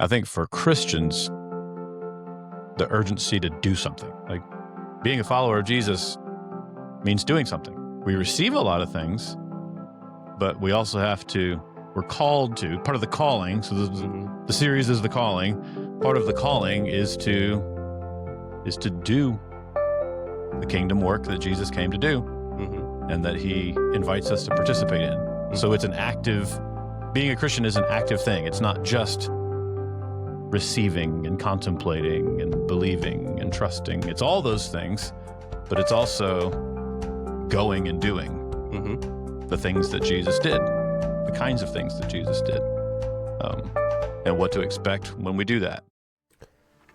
I think for Christians, the urgency to do something, like being a follower of Jesus means doing something. We receive a lot of things, but we also we're called to, part of the calling, so the series is the calling, part of the calling is to do the kingdom work that Jesus came to do, and that he invites us to participate in. So it's being a Christian is an active thing. It's not just receiving and contemplating and believing and trusting. It's all those things, but it's also going and doing the things that Jesus did, the kinds of things that Jesus did, and what to expect when we do that.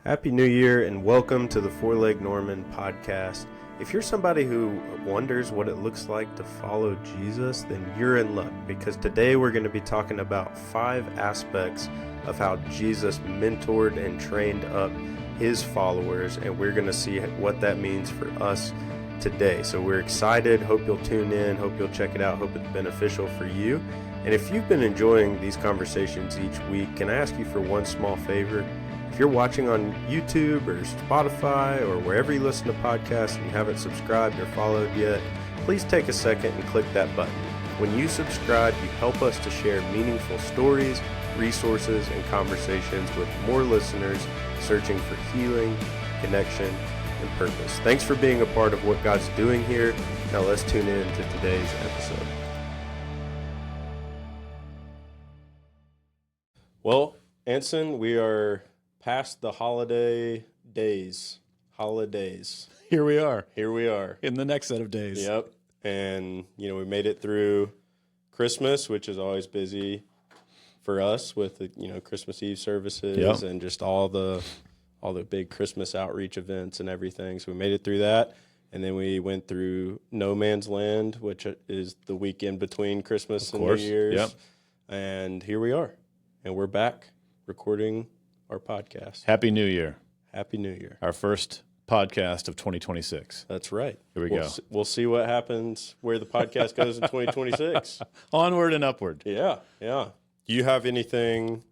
Happy New Year and welcome to the Four Leg Norman podcast. If you're somebody who wonders what it looks like to follow Jesus, then you're in luck, because today we're going to be talking about 5 aspects of how Jesus mentored and trained up his followers, and we're going to see what that means for us today. So we're excited. Hope you'll tune in. Hope you'll check it out. Hope it's beneficial for you. And if you've been enjoying these conversations each week, can I ask you for one small favor? If you're watching on YouTube or Spotify or wherever you listen to podcasts and you haven't subscribed or followed yet, please take a second and click that button. When you subscribe, you help us to share meaningful stories, resources, and conversations with more listeners searching for healing, connection, and purpose. Thanks for being a part of what God's doing here. Now let's tune in to today's episode. Well, Anson, we are past the holidays. Here we are. In the next set of days. Yep. And, we made it through Christmas, which is always busy for us with, Christmas Eve services and just all the big Christmas outreach events and everything. So we made it through that. And then we went through No Man's Land, which is the weekend between Christmas and New Year's. Yep. And here we are. And we're back recording our podcast. Happy New Year. Happy New Year. Our first podcast of 2026. That's right. Here we go. We'll see what happens, where the podcast goes in 2026. Onward and upward. Yeah. Do you have anything?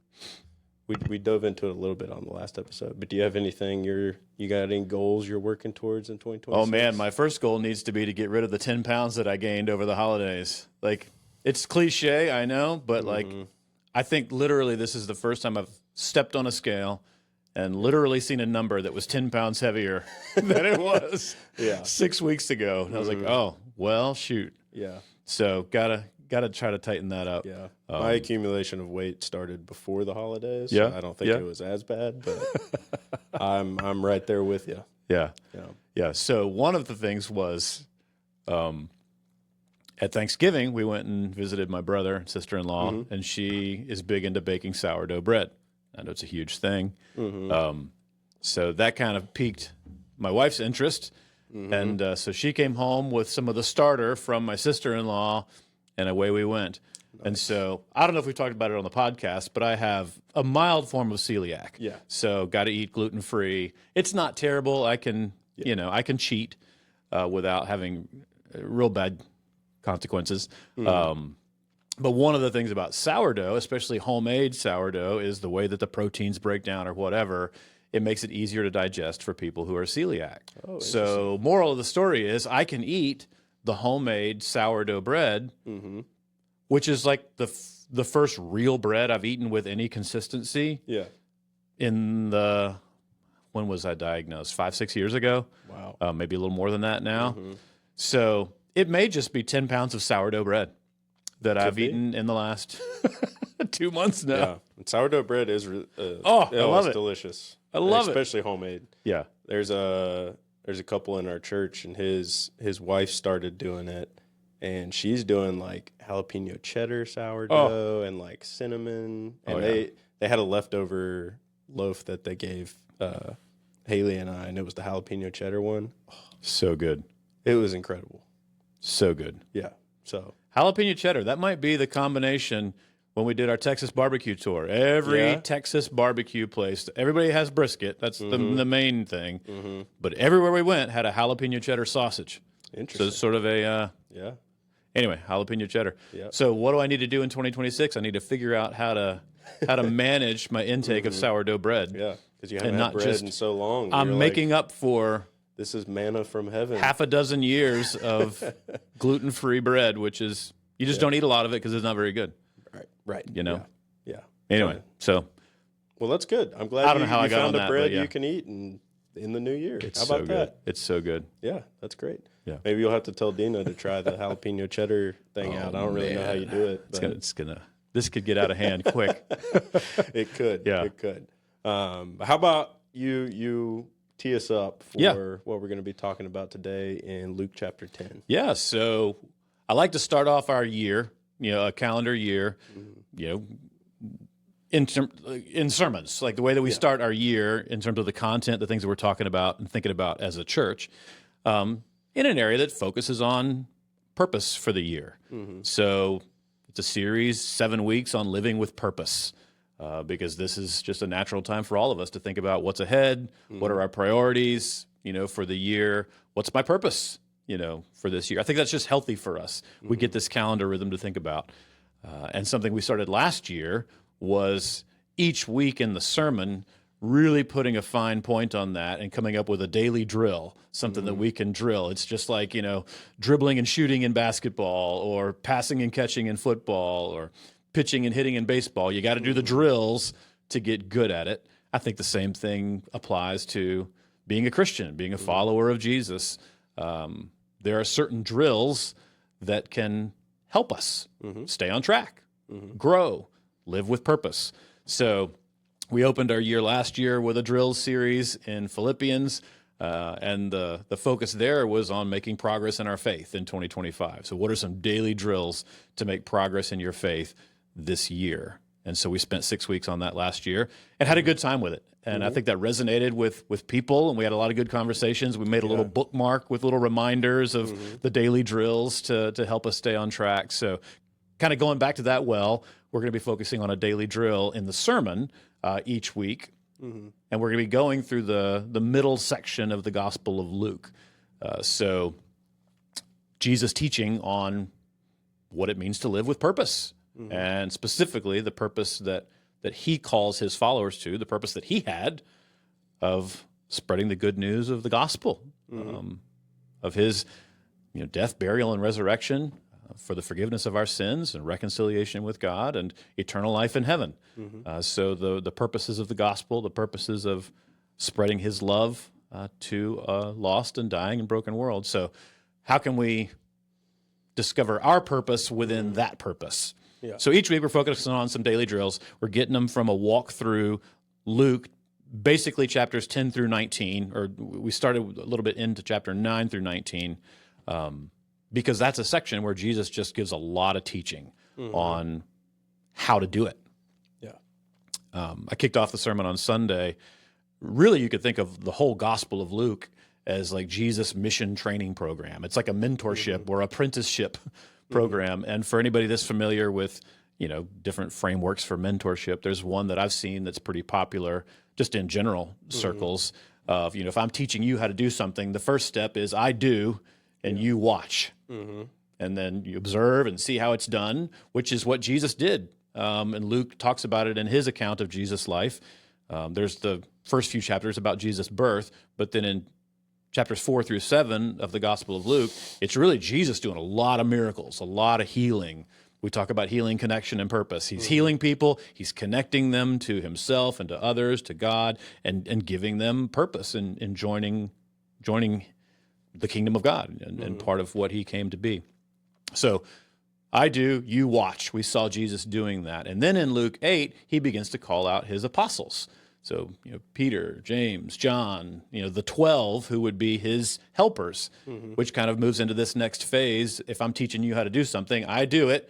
We dove into it a little bit on the last episode, but do you have anything you got any goals you're working towards in 2026? Oh man, my first goal needs to be to get rid of the 10 pounds that I gained over the holidays. Like, it's cliche, I know, but I think literally this is the first time I've stepped on a scale and literally seen a number that was 10 pounds heavier than it was 6 weeks ago. And I was like, oh, well, shoot. Yeah. So gotta try to tighten that up. Yeah. My accumulation of weight started before the holidays. Yeah. So I don't think it was as bad, but I'm right there with you. Yeah. So one of the things was at Thanksgiving, we went and visited my brother and sister-in-law, and she is big into baking sourdough bread. I know it's a huge thing. So that kind of piqued my wife's interest. And so she came home with some of the starter from my sister-in-law, and away we went. Nice. And so I don't know if we talked about it on the podcast, but I have a mild form of celiac. Yeah. So got to eat gluten-free. It's not terrible. I can, I can cheat without having real bad consequences. But one of the things about sourdough, especially homemade sourdough, is the way that the proteins break down or whatever. It makes it easier to digest for people who are celiac. Oh, so moral of the story is I can eat the homemade sourdough bread, which is like the first real bread I've eaten with any consistency. Yeah. When was I diagnosed? 5-6 years ago? Wow. Maybe a little more than that now. So it may just be 10 pounds of sourdough bread that I've eaten in the last 2 months now. Yeah. And sourdough bread is I love it. Delicious. I love especially homemade. Yeah. There's a couple in our church, and his wife started doing it, and she's doing like jalapeno cheddar sourdough and like cinnamon. And they had a leftover loaf that they gave Haley and I, and it was the jalapeno cheddar one. So good. It was incredible. So good. Yeah. So jalapeno cheddar, that might be the combination when we did our Texas barbecue tour. Every Texas barbecue place, everybody has brisket. That's the main thing. But everywhere we went had a jalapeno cheddar sausage. Interesting. So it's sort of a... Anyway, jalapeno cheddar. Yep. So what do I need to do in 2026? I need to figure out how to how to manage my intake of sourdough bread. Yeah, because you haven't And had not bread just- in so long. I'm You're making up for this is manna from heaven. half a dozen years of gluten-free bread, which is, you just don't eat a lot of it because it's not very good. Right. You know? Yeah. Anyway, so Well, that's good. I'm glad I don't know how you I got found on a that, bread but yeah. you can eat in the new year. it's How so about good. that? It's so good. Yeah, that's great. Yeah. Maybe you'll have to tell Dina to try the jalapeno cheddar thing out. I don't really know how you do it. But This could get out of hand quick. it could. Yeah. It could. How about you tee us up for what we're going to be talking about today in Luke chapter 10? Yeah, so I like to start off our year, a calendar year, in sermons, like the way that we start our year in terms of the content, the things that we're talking about and thinking about as a church, in an area that focuses on purpose for the year. So it's a series, 7 weeks on living with purpose, because this is just a natural time for all of us to think about what's ahead, what are our priorities, for the year, what's my purpose, for this year. I think that's just healthy for us. We get this calendar rhythm to think about. And something we started last year was each week in the sermon really putting a fine point on that and coming up with a daily drill, something that we can drill. It's just like, dribbling and shooting in basketball or passing and catching in football or pitching and hitting in baseball. You got to do the drills to get good at it. I think the same thing applies to being a Christian, being a follower of Jesus. There are certain drills that can help us stay on track, grow, live with purpose. So we opened our year last year with a drills series in Philippians, and the focus there was on making progress in our faith in 2025. So what are some daily drills to make progress in your faith this year? And so we spent 6 weeks on that last year and had a good time with it. And I think that resonated with people, and we had a lot of good conversations. We made a little bookmark with little reminders of the daily drills to help us stay on track. So kind of going back to that we're going to be focusing on a daily drill in the sermon each week. And we're going to be going through the middle section of the Gospel of Luke. So Jesus teaching on what it means to live with purpose, and specifically the purpose that he calls his followers to, the purpose that he had of spreading the good news of the gospel, of his death, burial, and resurrection for the forgiveness of our sins and reconciliation with God and eternal life in heaven. So the purposes of the gospel, the purposes of spreading his love to a lost and dying and broken world. So how can we discover our purpose within that purpose? Yeah. So each week we're focusing on some daily drills. We're getting them from a walk through Luke, basically chapters 10 through 19, or we started a little bit into chapter 9 through 19, because that's a section where Jesus just gives a lot of teaching on how to do it. Yeah. I kicked off the sermon on Sunday. Really, you could think of the whole Gospel of Luke as like Jesus' mission training program. It's like a mentorship or apprenticeship program. And for anybody that's familiar with, different frameworks for mentorship, there's one that I've seen that's pretty popular just in general circles of, if I'm teaching you how to do something, the first step is I do and you watch. And then you observe and see how it's done, which is what Jesus did. And Luke talks about it in his account of Jesus' life. There's the first few chapters about Jesus' birth, but then in chapters 4 through 7 of the Gospel of Luke, it's really Jesus doing a lot of miracles, a lot of healing. We talk about healing, connection, and purpose. He's healing people. He's connecting them to himself and to others, to God, and giving them purpose and joining the kingdom of God and part of what he came to be. So I do, you watch. We saw Jesus doing that. And then in Luke 8, he begins to call out his apostles. So, Peter, James, John, the 12 who would be his helpers, which kind of moves into this next phase. If I'm teaching you how to do something, I do it.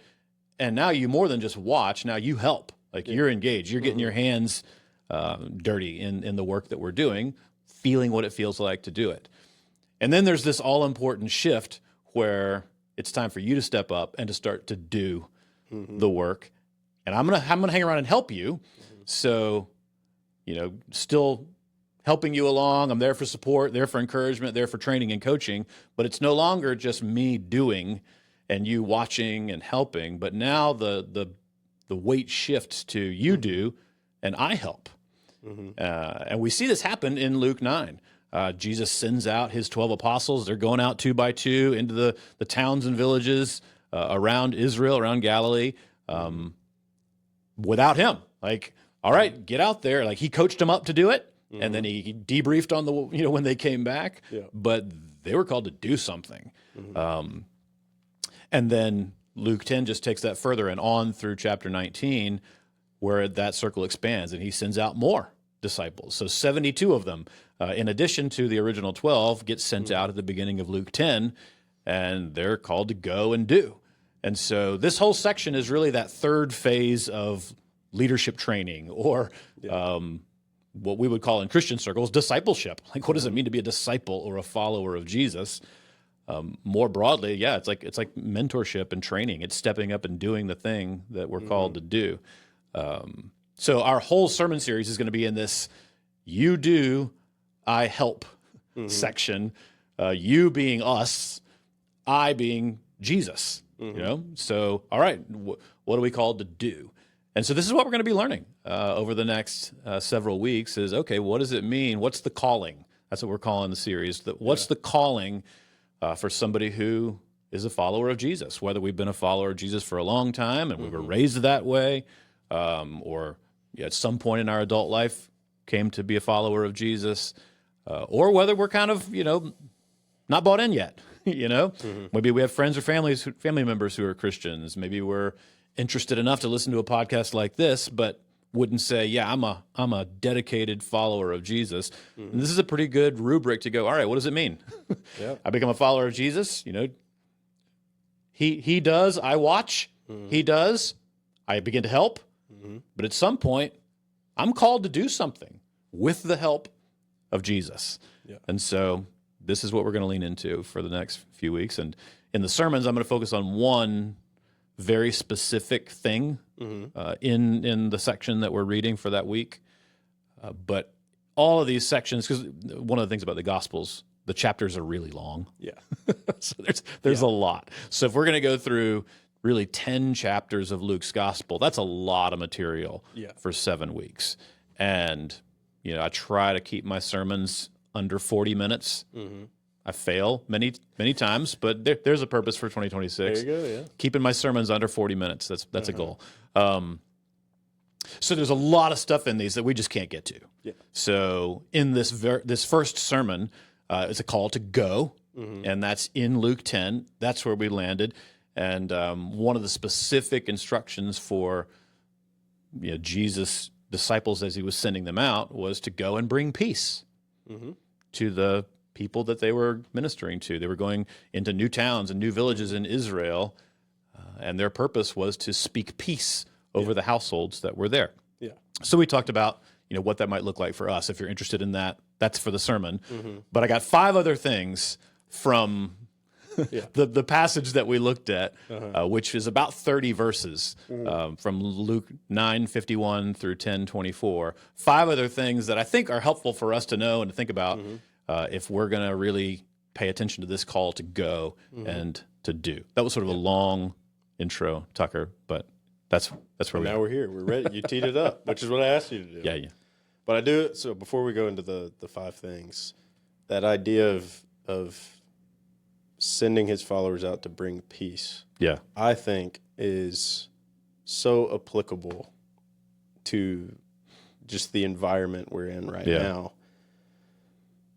And now you more than just watch, now you help. Like you're engaged. You're getting your hands dirty in the work that we're doing, feeling what it feels like to do it. And then there's this all-important shift where it's time for you to step up and to start to do the work. And I'm gonna hang around and help you. So, still helping you along. I'm there for support, there for encouragement, there for training and coaching. But it's no longer just me doing and you watching and helping. But now the the weight shifts to you do and I help. And we see this happen in Luke 9. Jesus sends out his 12 apostles. They're going out 2 by 2 into the towns and villages around Israel, around Galilee, without him. Like, all right, get out there. Like, he coached them up to do it, and then he debriefed on the when they came back. Yeah. But they were called to do something. And then Luke 10 just takes that further and on through chapter 19, where that circle expands, and he sends out more disciples. So 72 of them, in addition to the original 12, get sent out at the beginning of Luke 10, and they're called to go and do. And so this whole section is really that third phase of leadership training, or what we would call in Christian circles, discipleship. Like, what does it mean to be a disciple or a follower of Jesus? More broadly, it's like mentorship and training. It's stepping up and doing the thing that we're called to do. So our whole sermon series is going to be in this "you do, I help" section. You being us, I being Jesus. So all right, what are we called to do? And so this is what we're going to be learning over the next several weeks. Is okay. What does it mean? What's the calling? That's what we're calling the series. What's the calling for somebody who is a follower of Jesus? Whether we've been a follower of Jesus for a long time and we were raised that way, or at some point in our adult life came to be a follower of Jesus, or whether we're kind of, not bought in yet. Maybe we have friends or family members who are Christians. Maybe we're interested enough to listen to a podcast like this, but wouldn't say, I'm a dedicated follower of Jesus. And this is a pretty good rubric to go, all right, what does it mean? I become a follower of Jesus. He does, I watch. He does, I begin to help. But at some point, I'm called to do something with the help of Jesus. And so this is what we're going to lean into for the next few weeks. And in the sermons, I'm going to focus on one very specific thing in the section that we're reading for that week. But all of these sections, because one of the things about the Gospels, the chapters are really long. So there's a lot. So if we're going to go through really 10 chapters of Luke's Gospel, that's a lot of material for 7 weeks. And, I try to keep my sermons under 40 minutes. I fail many times, but there's a purpose for 2026. There you go, Keeping my sermons under 40 minutes, that's a goal. So there's a lot of stuff in these that we just can't get to. So in this first sermon, it's a call to go, and that's in Luke 10. That's where we landed. And one of the specific instructions for Jesus' disciples as he was sending them out was to go and bring peace to the people that they were ministering to. They were going into new towns and new villages in Israel, and their purpose was to speak peace over the households that were there. So we talked about what that might look like for us. If you're interested in that, that's for the sermon. But I got 5 other things from the passage that we looked at, which is about 30 verses from Luke 9:51 through 10:24. 5 other things that I think are helpful for us to know and to think about if we're going to really pay attention to this call to go and to do. That was sort of a long intro, Tucker, but that's where we are. Now we're here. We're ready. You teed it up, which is what I asked you to do. Yeah. But I do, so before we go into the 5 things, that idea of sending his followers out to bring peace, I think is so applicable to just the environment we're in right now.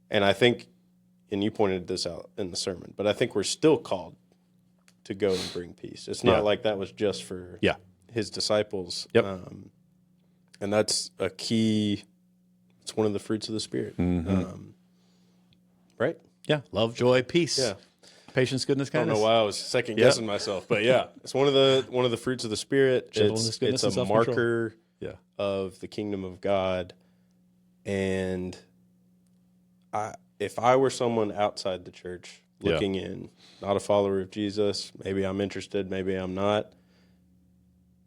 And I think, and you pointed this out in the sermon, but I think we're still called to go and bring peace. It's not like that was just for his disciples. And that's a key, it's one of the fruits of the Spirit. Right? Yeah. Love, joy, peace. Patience, goodness, kindness. I don't know why I was second guessing myself, but it's one of the fruits of the Spirit. It's a marker of the kingdom of God. And if I were someone outside the church looking in, not a follower of Jesus, maybe I'm interested, maybe I'm not,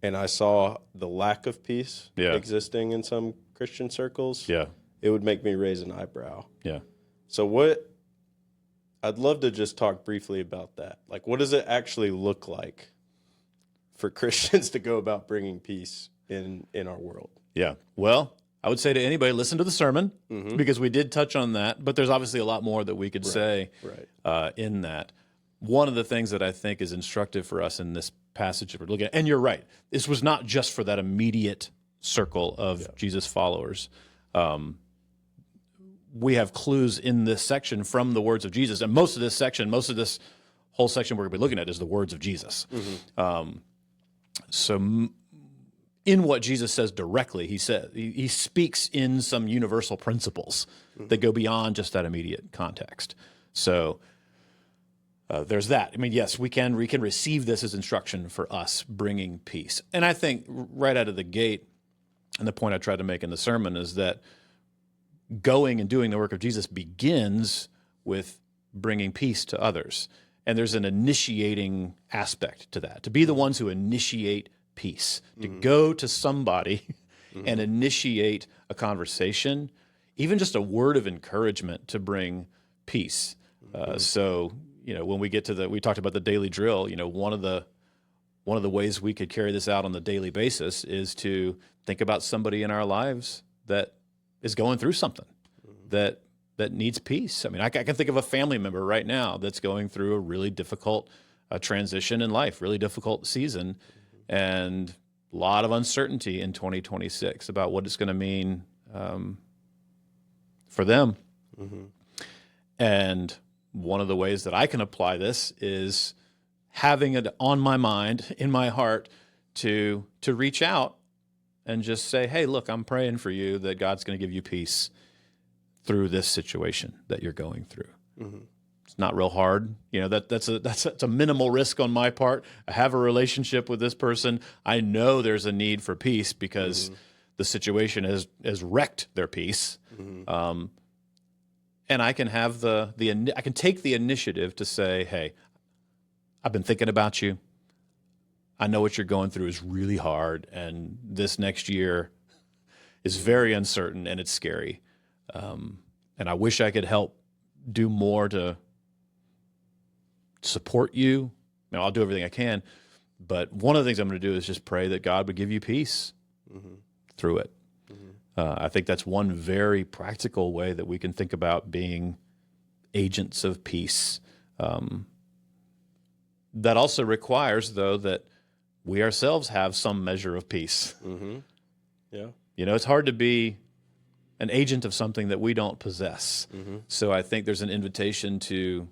and I saw the lack of peace existing in some Christian circles, it would make me raise an eyebrow. So I'd love to just talk briefly about that. Like, what does it actually look like for Christians to go about bringing peace in our world? Yeah. Well, I would say to anybody, listen to the sermon, because we did touch on that, but there's obviously a lot more that we could say in that. One of the things that I think is instructive for us in this passage that we're looking at, and you're right, this was not just for that immediate circle of Jesus followers. We have clues in this section from the words of Jesus, and most of this whole section we're going to be looking at is the words of Jesus. In what Jesus says directly, he speaks in some universal principles that go beyond just that immediate context. So there's that. I mean, yes, we can receive this as instruction for us bringing peace. And I think right out of the gate, and the point I tried to make in the sermon is that going and doing the work of Jesus begins with bringing peace to others. And there's an initiating aspect to that, to be the ones who initiate peace, to go to somebody and initiate a conversation, even just a word of encouragement to bring peace. So, when we get to we talked about the daily drill, one of the ways we could carry this out on the daily basis is to think about somebody in our lives that is going through something that needs peace. I mean, I can think of a family member right now that's going through a really difficult transition in life, really difficult season, and a lot of uncertainty in 2026 about what it's going to mean for them. And one of the ways that I can apply this is having it on my mind, in my heart, to reach out and just say, hey, look, I'm praying for you that God's going to give you peace through this situation that you're going through. It's not real hard. That's a minimal risk on my part. I have a relationship with this person. I know there's a need for peace because the situation has wrecked their peace. And I can have I can take the initiative to say, hey, I've been thinking about you. I know what you're going through is really hard, and this next year is very uncertain and it's scary. And I wish I could help do more to support you. I'll do everything I can, but one of the things I'm going to do is just pray that God would give you peace through it. I think that's one very practical way that we can think about being agents of peace. That also requires, though, that we ourselves have some measure of peace. It's hard to be an agent of something that we don't possess. So I think there's an invitation to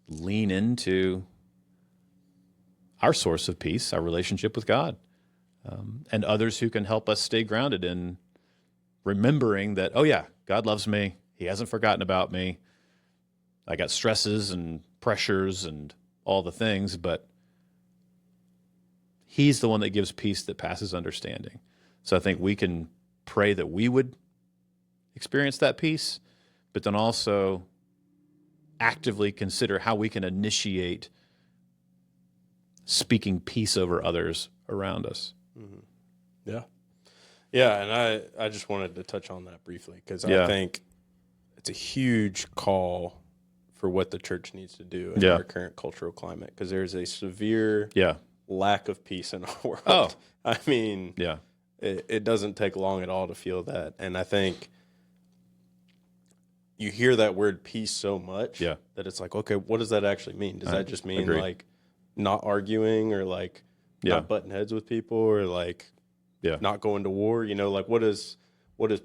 lean into our source of peace, our relationship with God, and others who can help us stay grounded in remembering that, oh yeah, God loves me. He hasn't forgotten about me. I got stresses and pressures and all the things, but He's the one that gives peace that passes understanding. So I think we can pray that we would experience that peace, but then also actively consider how we can initiate speaking peace over others around us. Yeah, and I just wanted to touch on that briefly because I think it's a huge call for what the church needs to do in our current cultural climate, because there's a severe lack of peace in our world. I mean, it doesn't take long at all to feel that. And I think you hear that word peace so much that it's like, okay, what does that actually mean? Does that just mean like not arguing or like not butting heads with people or like not going to war? Like what does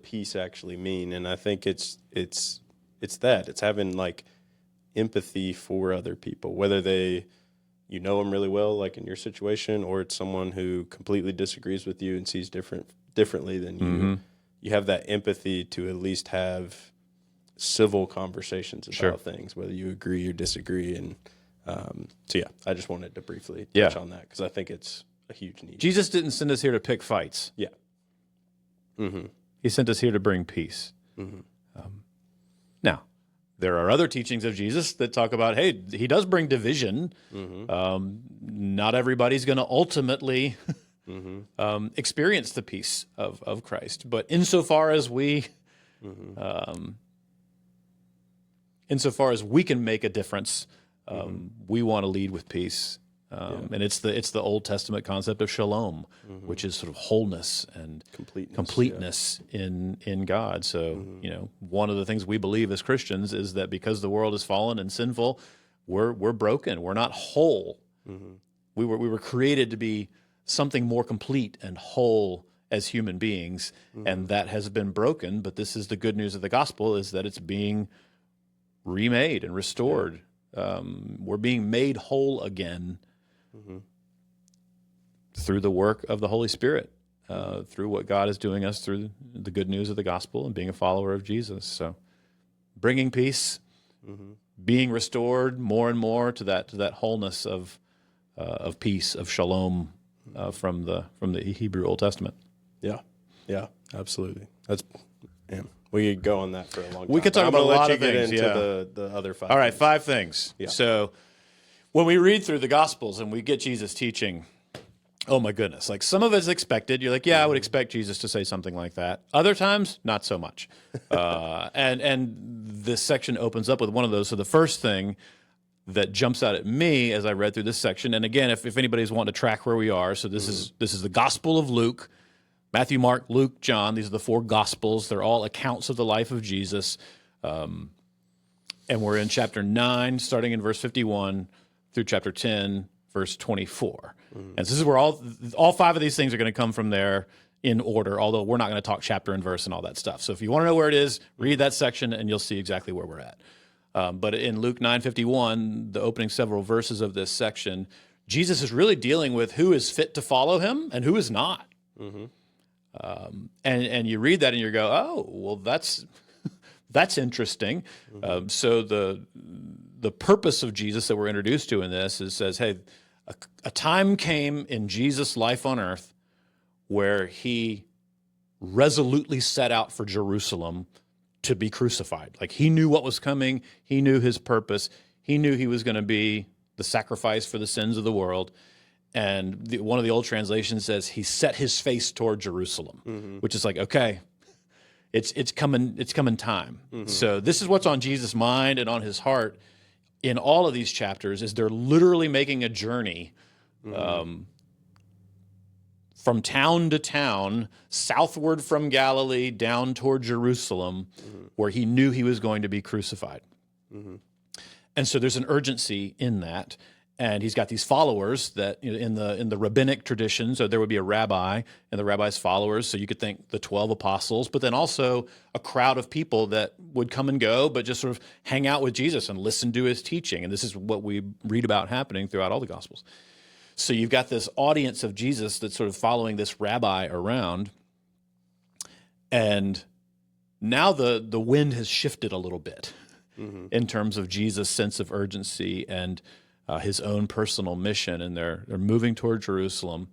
peace actually mean? And I think it's that. It's having like empathy for other people, whether they them really well, like in your situation, or it's someone who completely disagrees with you and sees differently than you. You have that empathy to at least have civil conversations about things, whether you agree or disagree. And I just wanted to briefly touch on that because I think it's a huge need. Jesus didn't send us here to pick fights. He sent us here to bring peace. Now, there are other teachings of Jesus that talk about, hey, he does bring division. Not everybody's going to ultimately experience the peace of Christ. But insofar as we can make a difference, we want to lead with peace. And it's the Old Testament concept of shalom, which is sort of wholeness and completeness in God. So, one of the things we believe as Christians is that because the world is fallen and sinful, we're broken. We're not whole. We were created to be something more complete and whole as human beings, and that has been broken. But this is the good news of the gospel, is that it's being remade and restored. We're being made whole again through the work of the Holy Spirit, through what God is doing us through the good news of the gospel and being a follower of Jesus. So bringing peace, being restored more and more to that wholeness of peace, of shalom, from the Hebrew Old Testament. Yeah, absolutely. We could go on that for a long time. We could talk about a lot of things. Into the other 5. All right, 5 things. Yeah. So when we read through the Gospels and we get Jesus teaching, oh my goodness, like some of it's expected. You're like, yeah, I would expect Jesus to say something like that. Other times, not so much. And this section opens up with one of those. So the first thing that jumps out at me as I read through this section, and again, if anybody's wanting to track where we are, so this is the Gospel of Luke. Matthew, Mark, Luke, John, these are the 4 Gospels. They're all accounts of the life of Jesus. And we're in chapter 9, starting in verse 51, through chapter 10, verse 24. And this is where all 5 of these things are going to come from there in order, although we're not going to talk chapter and verse and all that stuff. So if you want to know where it is, read that section, and you'll see exactly where we're at. But in Luke 9:51, the opening several verses of this section, Jesus is really dealing with who is fit to follow him and who is not. And you read that and you go, oh, well, that's interesting. So the purpose of Jesus that we're introduced to in this says, hey, a time came in Jesus' life on earth where he resolutely set out for Jerusalem to be crucified. Like, he knew what was coming. He knew his purpose. He knew he was going to be the sacrifice for the sins of the world. And one of the old translations says he set his face toward Jerusalem, which is like, okay, it's coming time. So this is what's on Jesus' mind and on his heart in all of these chapters, is they're literally making a journey from town to town, southward from Galilee down toward Jerusalem, where he knew he was going to be crucified. And so there's an urgency in that. And he's got these followers that, in the rabbinic tradition, so there would be a rabbi and the rabbi's followers. So you could think the 12 apostles, but then also a crowd of people that would come and go, but just sort of hang out with Jesus and listen to his teaching. And this is what we read about happening throughout all the Gospels. So you've got this audience of Jesus that's sort of following this rabbi around. And now the wind has shifted a little bit in terms of Jesus' sense of urgency and his own personal mission, and they're moving toward Jerusalem,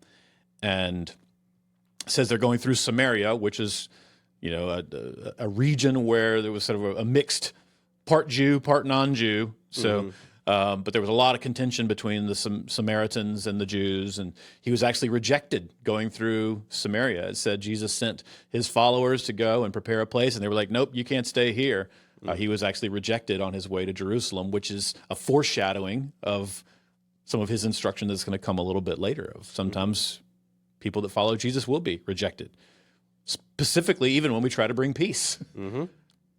and it says they're going through Samaria, which is a region where there was sort of a mixed, part Jew, part non-Jew. So, but there was a lot of contention between the Samaritans and the Jews, and he was actually rejected going through Samaria. It said Jesus sent his followers to go and prepare a place, and they were like, "Nope, you can't stay here." He was actually rejected on his way to Jerusalem, which is a foreshadowing of some of his instruction that's going to come a little bit later. Of sometimes people that follow Jesus will be rejected, specifically even when we try to bring peace.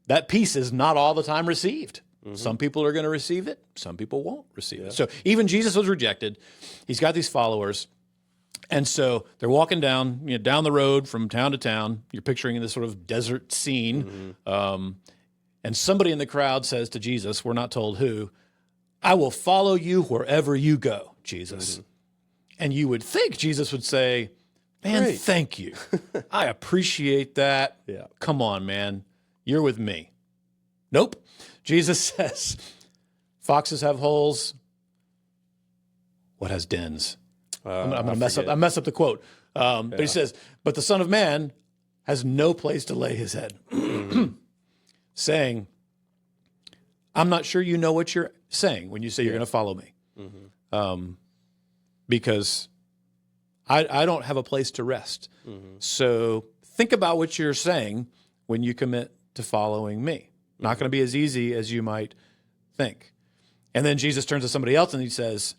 That peace is not all the time received. Some people are going to receive it. Some people won't receive it. So even Jesus was rejected. He's got these followers. And so they're walking down the road from town to town. You're picturing this sort of desert scene. And somebody in the crowd says to Jesus, we're not told who, "I will follow you wherever you go, Jesus." And you would think Jesus would say, "Man, great. Thank you. I appreciate that. Come on, man. You're with me." Nope. Jesus says, "Foxes have holes. What has dens?" I'm going to mess up the quote. But he says, "But the Son of Man has no place to lay his head." Saying, I'm not sure you know what you're saying when you say you're going to follow me. Because I don't have a place to rest. So think about what you're saying when you commit to following me. Not going to be as easy as you might think. And then Jesus turns to somebody else and he says,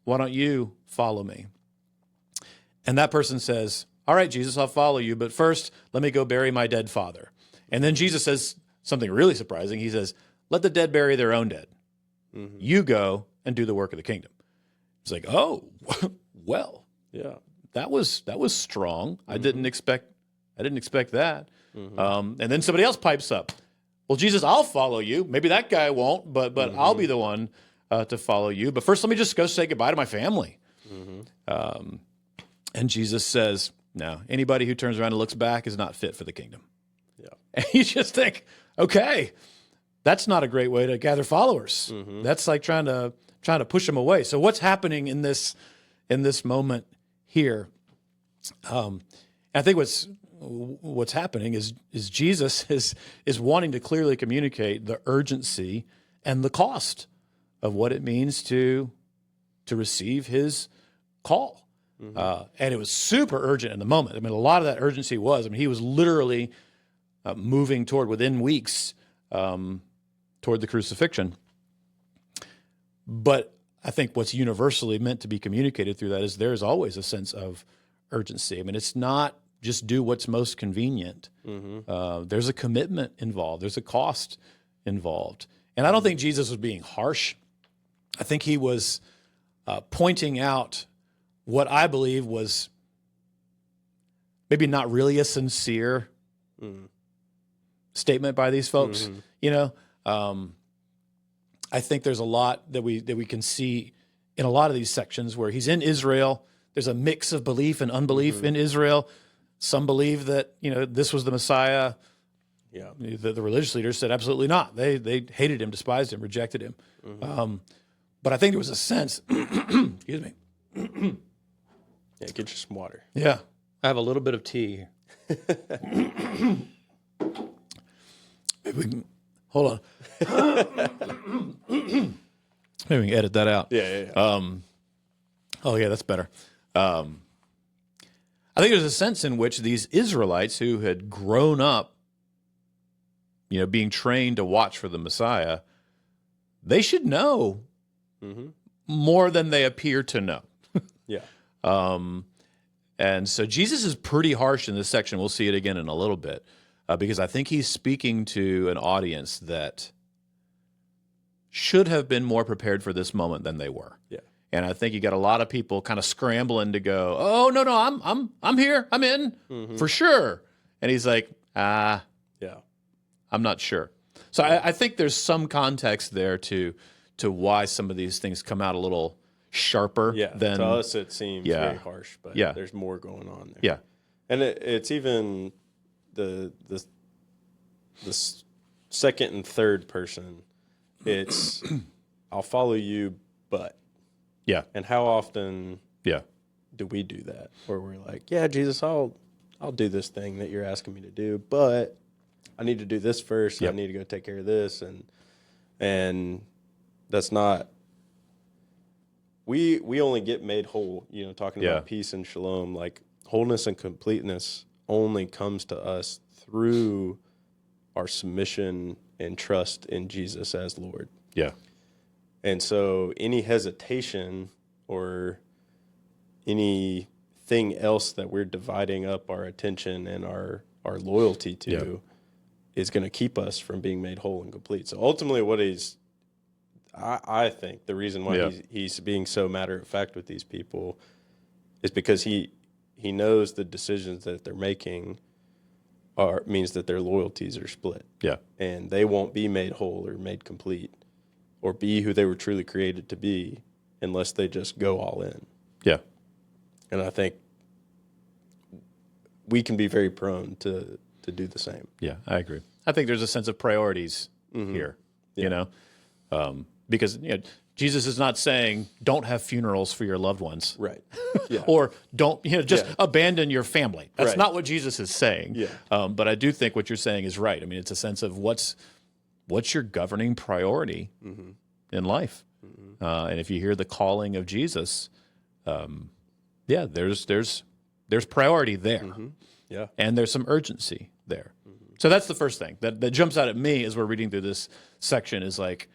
why don't you follow me? And that person says, all right, Jesus, I'll follow you, but first let me go bury my dead father. And then Jesus says something really surprising. He says, let the dead bury their own dead. Mm-hmm. You go and do the work of the kingdom. It's like, oh, well, yeah, that was strong. Mm-hmm. I didn't expect that. Mm-hmm. And then somebody else pipes up. Well, Jesus, I'll follow you. Maybe that guy won't, but mm-hmm. I'll be the one to follow you. But first, let me just go say goodbye to my family. Mm-hmm. And Jesus says, no, anybody who turns around and looks back is not fit for the kingdom. Yeah. And you just think, okay, that's not a great way to gather followers. Mm-hmm. That's like trying to push them away. So what's happening in this moment here? I think what's happening is Jesus is wanting to clearly communicate the urgency and the cost of what it means to receive his call. Mm-hmm. And it was super urgent in the moment. I mean, a lot of that urgency he was literally moving within weeks toward the crucifixion. But I think what's universally meant to be communicated through that is there's always a sense of urgency. I mean, it's not just do what's most convenient. Mm-hmm. There's a commitment involved. There's a cost involved. And I don't think Jesus was being harsh. I think he was pointing out what I believe was maybe not really a sincere statement by these folks. Mm-hmm. You know, I think there's a lot that we can see in a lot of these sections where he's in Israel. There's a mix of belief and unbelief in Israel. Some believe that, this was the Messiah. Yeah. The religious leaders said absolutely not. They hated him, despised him, rejected him. Mm-hmm. But I think there was a sense, excuse me. Yeah, get you some water. Yeah. I have a little bit of tea. Maybe we can, hold on. Maybe we can edit that out. Yeah. Oh, yeah, that's better. I think there's a sense in which these Israelites who had grown up, being trained to watch for the Messiah, they should know more than they appear to know. Yeah. And so Jesus is pretty harsh in this section. We'll see it again in a little bit, because I think he's speaking to an audience that should have been more prepared for this moment than they were. Yeah. And I think you got a lot of people kind of scrambling to go, oh, no, I'm here, I'm in for sure. And he's like, yeah, I'm not sure. So I think there's some context there to why some of these things come out a little sharper. Yeah, than to us it seems very harsh, but there's more going on there. Yeah, and it's even the second and third person. It's I'll follow you, but and how often do we do that? Where we're like, yeah, Jesus, I'll do this thing that you're asking me to do, but I need to do this first. I need to go take care of this, and that's not. We only get made whole, talking about peace and shalom, like wholeness and completeness only comes to us through our submission and trust in Jesus as Lord. Yeah. And so any hesitation or anything else that we're dividing up our attention and our loyalty to is going to keep us from being made whole and complete. So ultimately I think the reason why he's being so matter-of-fact with these people is because he knows the decisions that they're making means that their loyalties are split. Yeah. And they won't be made whole or made complete or be who they were truly created to be unless they just go all in. Yeah. And I think we can be very prone to do the same. Yeah, I agree. I think there's a sense of priorities here, because Jesus is not saying don't have funerals for your loved ones. Right. Yeah. Or don't abandon your family. That's not what Jesus is saying. Yeah. But I do think what you're saying is right. I mean, it's a sense of what's your governing priority in life. And if you hear the calling of Jesus, there's priority there. Yeah. And there's some urgency there. So that's the first thing that jumps out at me as we're reading through this section is like,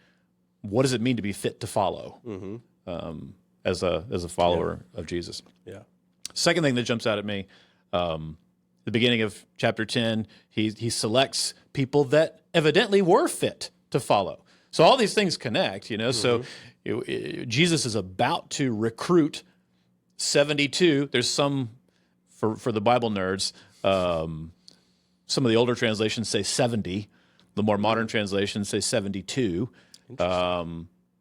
what does it mean to be fit to follow? as a follower of Jesus. Yeah. Second thing that jumps out at me, the beginning of chapter 10, he selects people that evidently were fit to follow. So all these things connect, So Jesus is about to recruit 72. There's some, for the Bible nerds, some of the older translations say 70. The more modern translations say 72.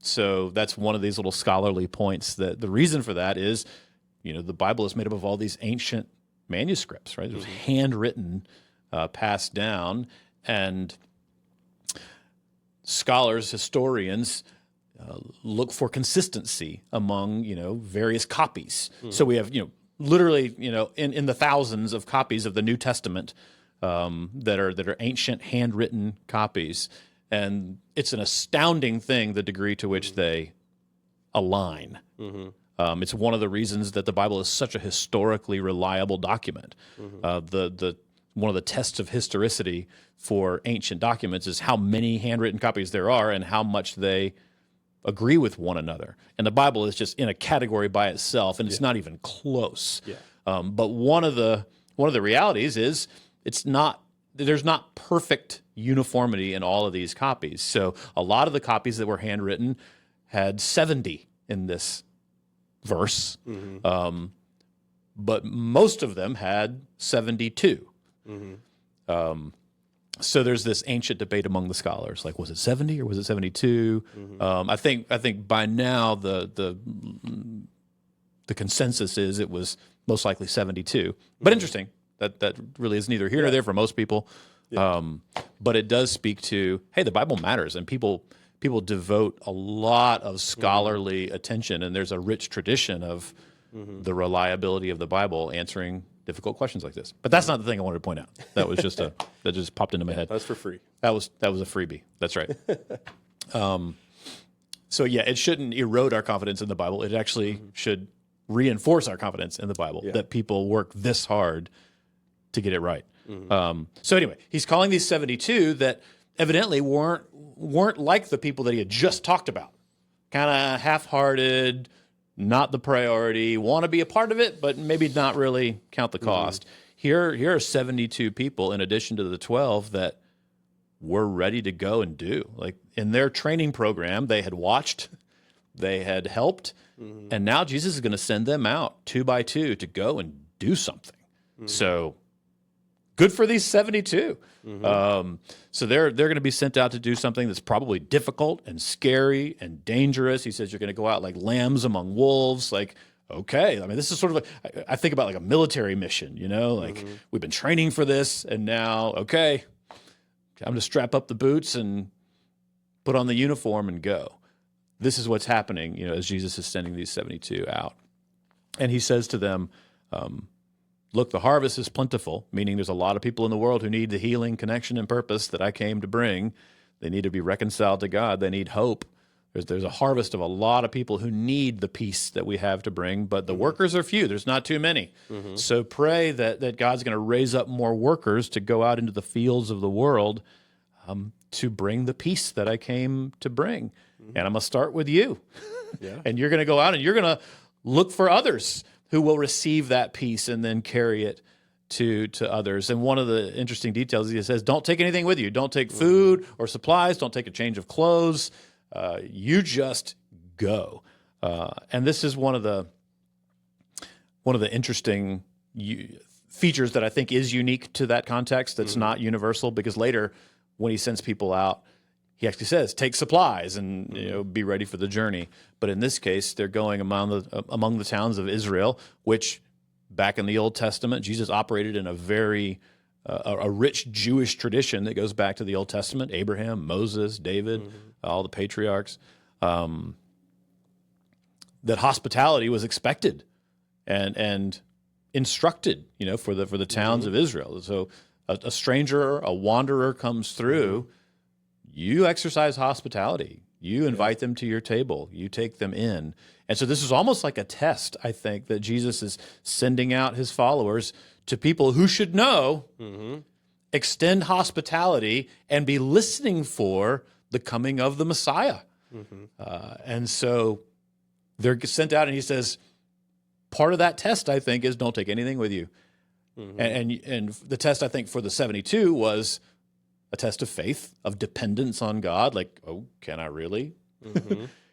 So that's one of these little scholarly points. That the reason for that is, the Bible is made up of all these ancient manuscripts, right? It was handwritten, passed down, and scholars, historians look for consistency among, various copies. So we have, literally, in the thousands of copies of the New Testament that are ancient handwritten copies. And it's an astounding thing, the degree to which they align. It's one of the reasons that the Bible is such a historically reliable document. One of the tests of historicity for ancient documents is how many handwritten copies there are and how much they agree with one another. And the Bible is just in a category by itself, and it's not even close. But one of the realities is there's not perfect uniformity in all of these copies. So a lot of the copies that were handwritten had 70 in this verse, but most of them had 72. So there's this ancient debate among the scholars, like, was it 70 or was it 72? I think by now the consensus is it was most likely 72. But interesting. That really is neither here nor there for most people. But it does speak to, hey, the Bible matters, and people devote a lot of scholarly attention, and there's a rich tradition of the reliability of the Bible answering difficult questions like this. But that's not the thing I wanted to point out. That was just that just popped into my head. That's for free. That was a freebie. That's right. So yeah, it shouldn't erode our confidence in the Bible. It actually should reinforce our confidence in the Bible, that people work this hard to get it right. So anyway, he's calling these 72 that evidently weren't like the people that he had just talked about. Kind of half-hearted, not the priority, want to be a part of it, but maybe not really count the cost. Here are 72 people in addition to the 12 that were ready to go and do. Like in their training program, they had watched, they had helped, and now Jesus is going to send them out 2 by 2 to go and do something. So good for these 72. So they're going to be sent out to do something that's probably difficult and scary and dangerous. He says you're going to go out like lambs among wolves. Like, okay, I mean, this is sort of I think about like a military mission, like we've been training for this, and now, okay, I'm going to strap up the boots and put on the uniform and go. This is what's happening, as Jesus is sending these 72 out. And he says to them, look, the harvest is plentiful, meaning there's a lot of people in the world who need the healing, connection, and purpose that I came to bring. They need to be reconciled to God. They need hope. There's a harvest of a lot of people who need the peace that we have to bring, but the workers are few. There's not too many. So pray that God's going to raise up more workers to go out into the fields of the world to bring the peace that I came to bring. And I'm going to start with you. And you're going to go out and you're going to look for others who will receive that peace and then carry it to others. And one of the interesting details, he says, don't take anything with you. Don't take food or supplies. Don't take a change of clothes. You just go. And this is one of the interesting features that I think is unique to that context that's not universal, because later when he sends people out, he actually says, take supplies and be ready for the journey. But in this case, they're going among the towns of Israel, which back in the Old Testament, Jesus operated in a very a rich Jewish tradition that goes back to the Old Testament, Abraham, Moses, David, all the patriarchs, that hospitality was expected and instructed, for the towns of Israel. So a stranger, a wanderer comes through, you exercise hospitality. You invite them to your table. You take them in. And so this is almost like a test, I think, that Jesus is sending out his followers to people who should know, extend hospitality, and be listening for the coming of the Messiah. And so they're sent out, and he says, part of that test, I think, is don't take anything with you. And the test, I think, for the 72 was a test of faith, of dependence on God. Like, oh, can I really?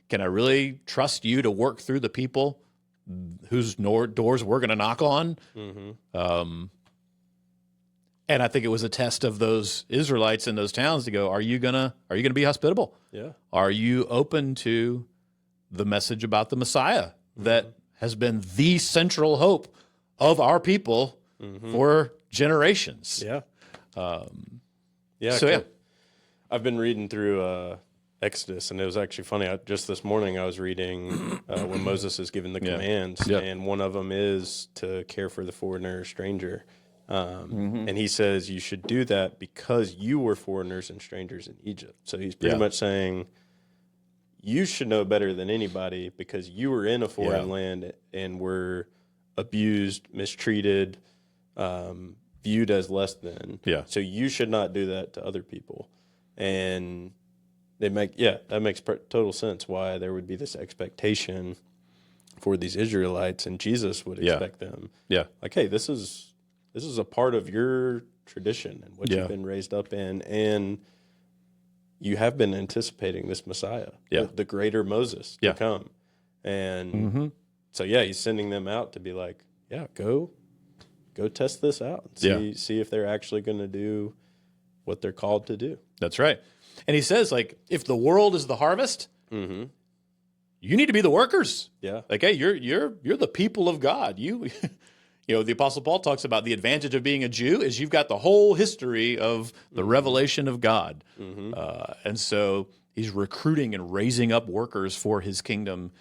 Can I really trust you to work through the people whose doors we're going to knock on? And I think it was a test of those Israelites in those towns to go, are you gonna be hospitable? Yeah. Are you open to the message about the Messiah that has been the central hope of our people for generations? Yeah. So, I've been reading through Exodus, and it was actually funny. Just this morning, I was reading when Moses is given the commands, and one of them is to care for the foreigner or stranger. And he says you should do that because you were foreigners and strangers in Egypt. So he's pretty much saying you should know better than anybody because you were in a foreign land and were abused, mistreated, viewed as less than. So you should not do that to other people. And that makes total sense why there would be this expectation for these Israelites, and Jesus would expect them. Like, hey, this is a part of your tradition and what you've been raised up in, and you have been anticipating this Messiah, the greater Moses to come. And so, he's sending them out to be like, go test this out and see if they're actually going to do what they're called to do. That's right. And he says, like, if the world is the harvest, you need to be the workers. Like, hey, you're the people of God. You know, the Apostle Paul talks about the advantage of being a Jew is you've got the whole history of the revelation of God. And so he's recruiting and raising up workers for his kingdom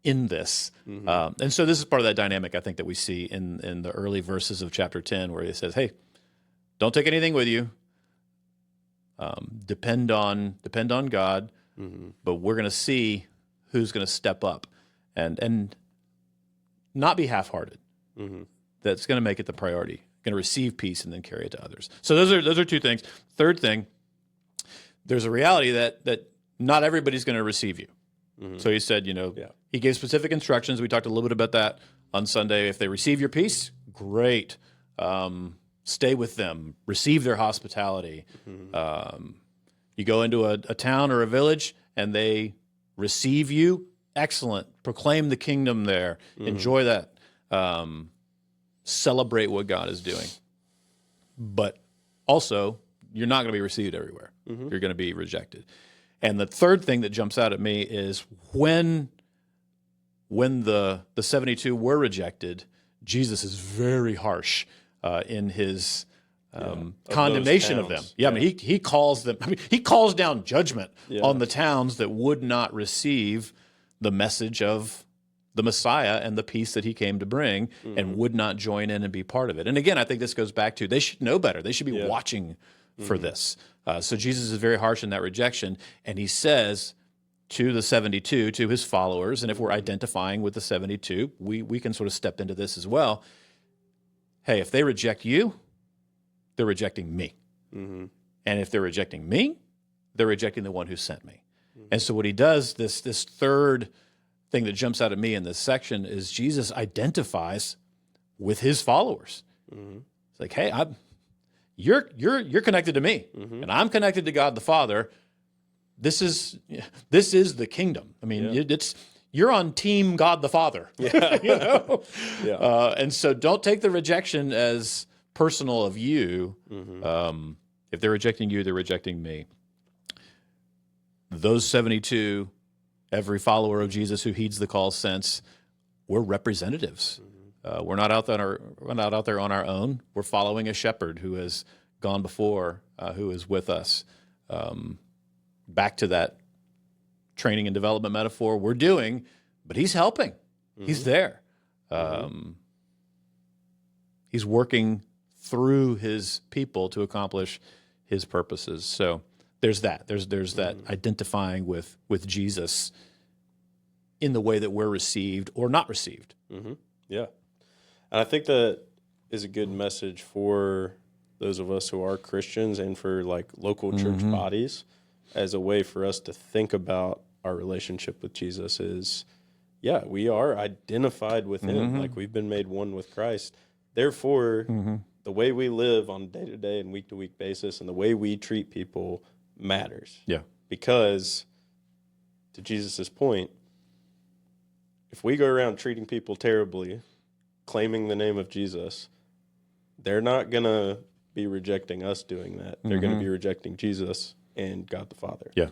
in this. And so this is part of that dynamic, I think, that we see in the early verses of chapter 10, where he says, hey, don't take anything with you. Depend on God, but we're going to see who's going to step up and not be half-hearted. That's going to make it the priority. Going to receive peace and then carry it to others. So those are two things. Third thing, there's a reality that not everybody's going to receive you. So he said, he gave specific instructions. We talked a little bit about that on Sunday. If they receive your peace, great. Stay with them, receive their hospitality. You go into a town or a village and they receive you, excellent. Proclaim the kingdom there. Enjoy that. Celebrate what God is doing. But also, you're not going to be received everywhere. You're going to be rejected. And the third thing that jumps out at me is when the 72 were rejected, Jesus is very harsh in his condemnation of them. I mean, he calls them. I mean, he calls down judgment on the towns that would not receive the message of the Messiah and the peace that he came to bring, and would not join in and be part of it. And again, I think this goes back to they should know better. They should be watching for this. So Jesus is very harsh in that rejection, and he says to the 72, to his followers, and if we're identifying with the 72, we can sort of step into this as well. Hey, if they reject you, they're rejecting me. And if they're rejecting me, they're rejecting the one who sent me. And so what he does, this third thing that jumps out at me in this section is Jesus identifies with his followers. It's like, hey, you're connected to me, and I'm connected to God the Father. This is the kingdom. I mean, you're on team God the Father. And so don't take the rejection as personal of you. If they're rejecting you, they're rejecting me. Those 72, every follower of Jesus who heeds the call sense, we're representatives. We're not out there on our own. We're following a shepherd who has gone before, who is with us. Back to that training and development metaphor we're doing, but he's helping. He's there. He's working through his people to accomplish his purposes. So there's that. There's that identifying with Jesus in the way that we're received or not received. Yeah. And I think that is a good message for those of us who are Christians and for like local church bodies, as a way for us to think about our relationship with Jesus is, we are identified with him. Like we've been made one with Christ. Therefore, the way we live on a day-to-day and week-to-week basis and the way we treat people matters. Yeah. Because, to Jesus' point, if we go around treating people terribly, claiming the name of Jesus, they're not going to be rejecting us doing that. They're going to be rejecting Jesus and God the Father. Yeah.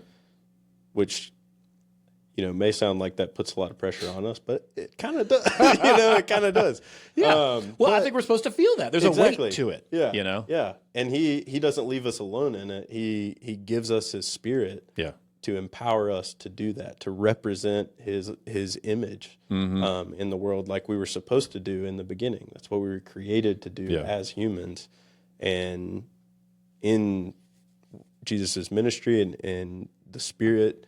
Which, may sound like that puts a lot of pressure on us, but it kind of does. It kind of does. Yeah. I think we're supposed to feel that. There's a weight to it. Yeah. Yeah. And he doesn't leave us alone in it. He gives us his Spirit. Yeah. To empower us to do that, to represent his image in the world like we were supposed to do in the beginning. That's what we were created to do as humans. And in Jesus' ministry and the Spirit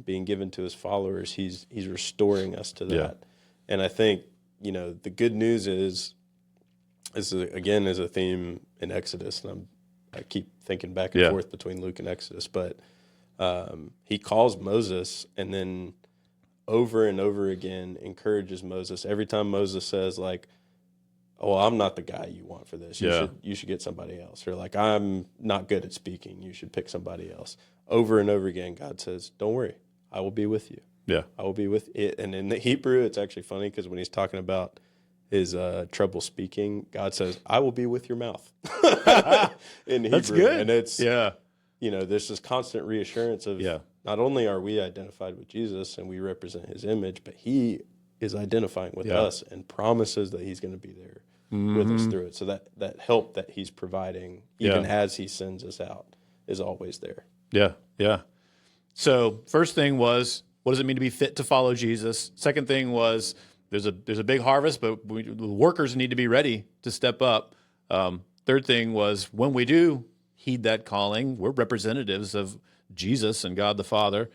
being given to his followers, he's restoring us to that. Yeah. And I think, the good news is a theme in Exodus, and I keep thinking back and forth between Luke and Exodus, but he calls Moses and then over and over again encourages Moses. Every time Moses says like, "Oh, I'm not the guy you want for this. You should get somebody else." Or like, "I'm not good at speaking. You should pick somebody else." Over and over again, God says, "Don't worry. I will be with you." Yeah. I will be with it. And in the Hebrew, it's actually funny because when he's talking about his trouble speaking, God says, "I will be with your mouth." In Hebrew. That's good. And it's there's this constant reassurance of not only are we identified with Jesus and we represent his image, but he is identifying with us and promises that he's going to be there with us through it. So that help that he's providing, even as he sends us out, is always there. Yeah, yeah. So first thing was, what does it mean to be fit to follow Jesus? Second thing was, there's a big harvest, but the workers need to be ready to step up. Third thing was, when we do heed that calling, we're representatives of Jesus and God the Father.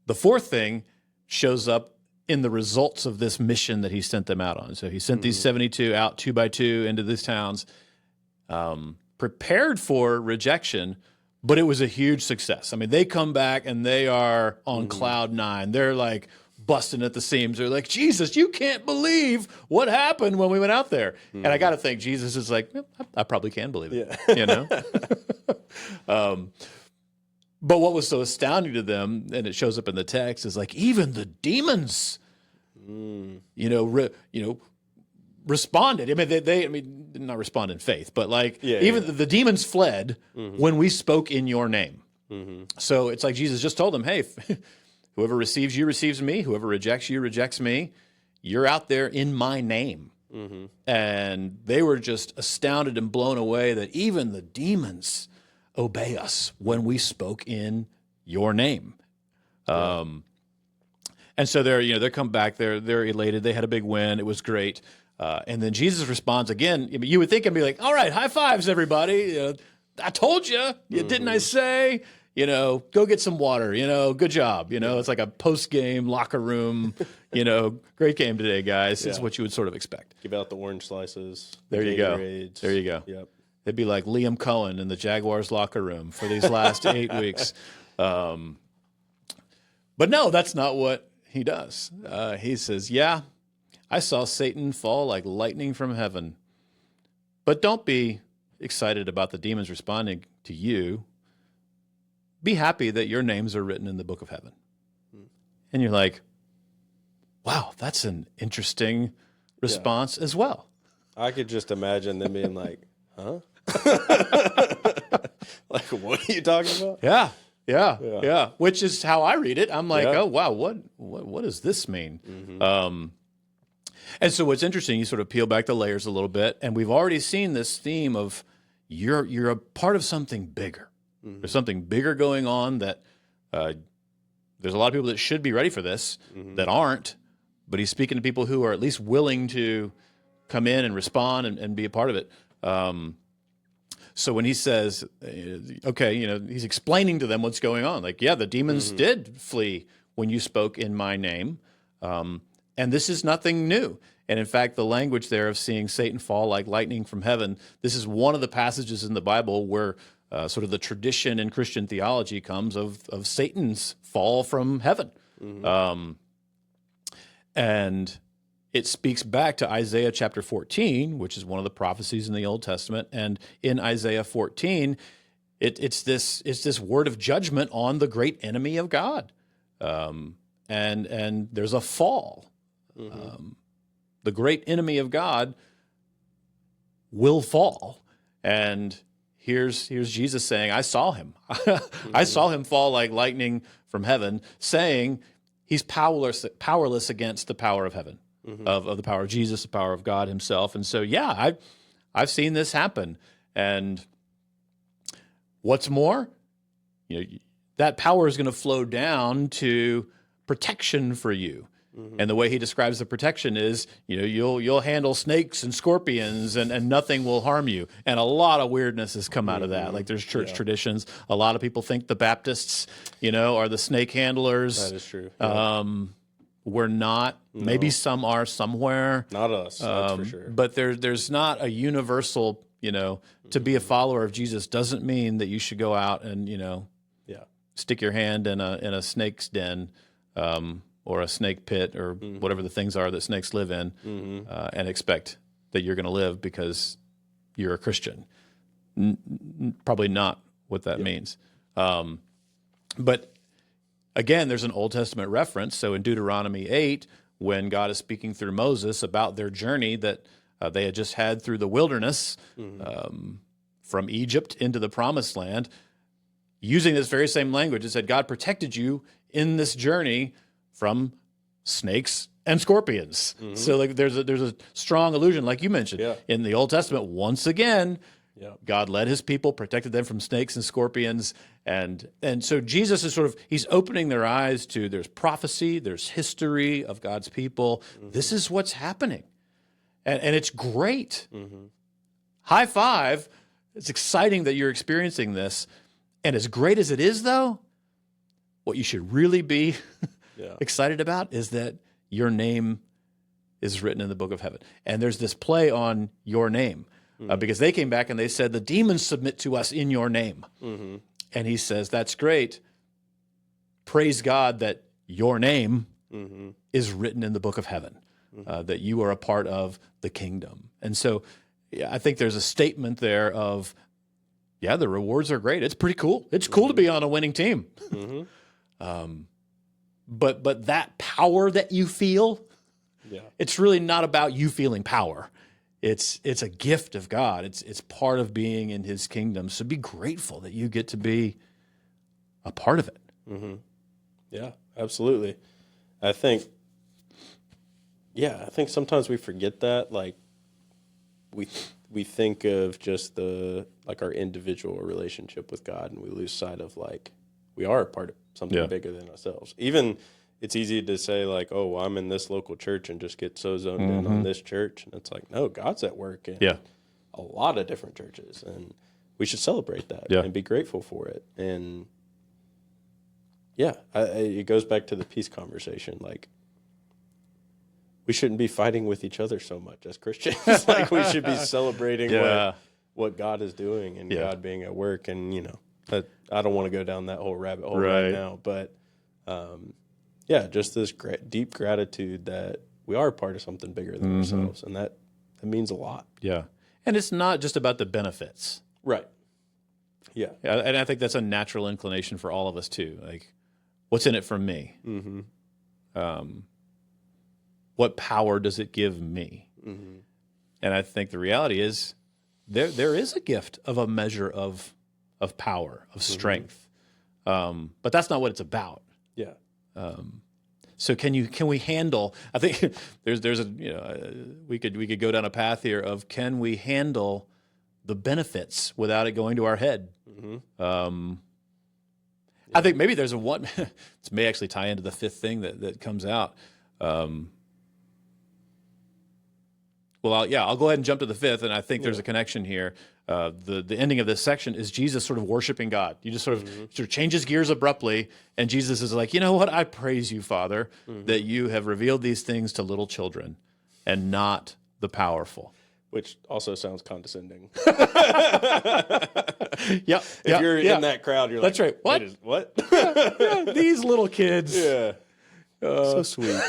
The fourth thing shows up in the results of this mission that he sent them out on. So he sent these 72 out 2 by 2 into these towns, prepared for rejection, but it was a huge success. I mean, they come back and they are on cloud 9. They're like busting at the seams. They're like, "Jesus, you can't believe what happened when we went out there." And I got to think Jesus is like, I probably can believe it, But what was so astounding to them, and it shows up in the text, is like even the demons, responded. I mean, they did not respond in faith, but like the demons fled when we spoke in your name. So it's like Jesus just told them, "Hey, whoever receives you receives me. Whoever rejects you rejects me. You're out there in my name." And they were just astounded and blown away that even the demons obey us when we spoke in your name. And so they come back. They're elated. They had a big win. It was great. And then Jesus responds again. I mean, you would think I'd be like, "All right, high fives, everybody. I told you. Didn't I say? Go get some water. Good job. It's like a post-game locker room. Great game today, guys." It's what you would sort of expect. Give out the orange slices. There you go. There you go. Yep. They'd be like Liam Cohen in the Jaguars locker room for these last 8 weeks. But no, that's not what he does. He says, "Yeah, I saw Satan fall like lightning from heaven. But don't be excited about the demons responding to you. Be happy that your names are written in the book of heaven." And you're like, wow, that's an interesting response as well. I could just imagine them being like, "Huh?" Like, what are you talking about? Yeah. Which is how I read it. I'm like, oh wow, what does this mean? And so what's interesting, you sort of peel back the layers a little bit, and we've already seen this theme of you're a part of something bigger. There's something bigger going on that there's a lot of people that should be ready for this that aren't, but he's speaking to people who are at least willing to come in and respond and be a part of it. So when he says, he's explaining to them what's going on. Like, the demons did flee when you spoke in my name. And this is nothing new. And in fact, the language there of seeing Satan fall like lightning from heaven, this is one of the passages in the Bible where sort of the tradition in Christian theology comes of Satan's fall from heaven. And it speaks back to Isaiah chapter 14, which is one of the prophecies in the Old Testament. And in Isaiah 14, it's this word of judgment on the great enemy of God. And there's a fall. The great enemy of God will fall. And here's Jesus saying, I saw him. I saw him fall like lightning from heaven, saying he's powerless against the power of heaven, of the power of Jesus, the power of God himself. And so, yeah, I've seen this happen. And what's more, that power is going to flow down to protection for you. And the way he describes the protection is, you'll handle snakes and scorpions and nothing will harm you. And a lot of weirdness has come out of that. Like there's church traditions. A lot of people think the Baptists, are the snake handlers. That is true. Yeah. We're not. No. Maybe some are somewhere. Not us, that's for sure. But there's not a universal, to be a follower of Jesus doesn't mean that you should go out and, stick your hand in a snake's den, or a snake pit, or whatever the things are that snakes live in, and expect that you're going to live because you're a Christian. Probably not what that means. But again, there's an Old Testament reference. So in Deuteronomy 8, when God is speaking through Moses about their journey that they had just had through the wilderness, from Egypt into the Promised Land, using this very same language, it said, God protected you in this journey from snakes and scorpions. So like there's a strong allusion, like you mentioned, in the Old Testament. Once again, God led his people, protected them from snakes and scorpions, and so Jesus is he's opening their eyes to there's prophecy, there's history of God's people. This is what's happening, and it's great. High five! It's exciting that you're experiencing this, and as great as it is, though, what you should really be excited about is that your name is written in the book of heaven. And there's this play on your name, because they came back and they said, the demons submit to us in your name. And he says, that's great. Praise God that your name is written in the book of heaven, that you are a part of the kingdom. And so I think there's a statement there of, the rewards are great. It's pretty cool. It's cool to be on a winning team. But that power that you feel, it's really not about you feeling power. It's a gift of God. It's part of being in his kingdom. So be grateful that you get to be a part of it. Yeah, absolutely. I think sometimes we forget that. Like we think of just our individual relationship with God, and we lose sight of we are a part of something bigger than ourselves. Even it's easy to say oh, I'm in this local church and just get so zoned in on this church. And it's no, God's at work in a lot of different churches, and we should celebrate that and be grateful for it. And it goes back to the peace conversation. We shouldn't be fighting with each other so much as Christians. We should be celebrating what God is doing and God being at work. And, I don't want to go down that whole rabbit hole right now. But, just this deep gratitude that we are a part of something bigger than ourselves. And that means a lot. Yeah. And it's not just about the benefits. Right. Yeah. And I think that's a natural inclination for all of us, too. What's in it for me? What power does it give me? And I think the reality is there is a gift of a measure of power, of strength. But that's not what it's about. Yeah. So can we handle, I think there's we could go down a path here of, can we handle the benefits without it going to our head? I think maybe there's this may actually tie into the fifth thing that comes out. I'll go ahead and jump to the fifth, and I think there's a connection here. The ending of this section is Jesus sort of worshiping God. You just sort of changes gears abruptly, and Jesus is like, you know what? I praise you, Father, that you have revealed these things to little children and not the powerful. Which also sounds condescending. If you're in that crowd, you're that's like, right. What? What? These little kids. Yeah. So sweet.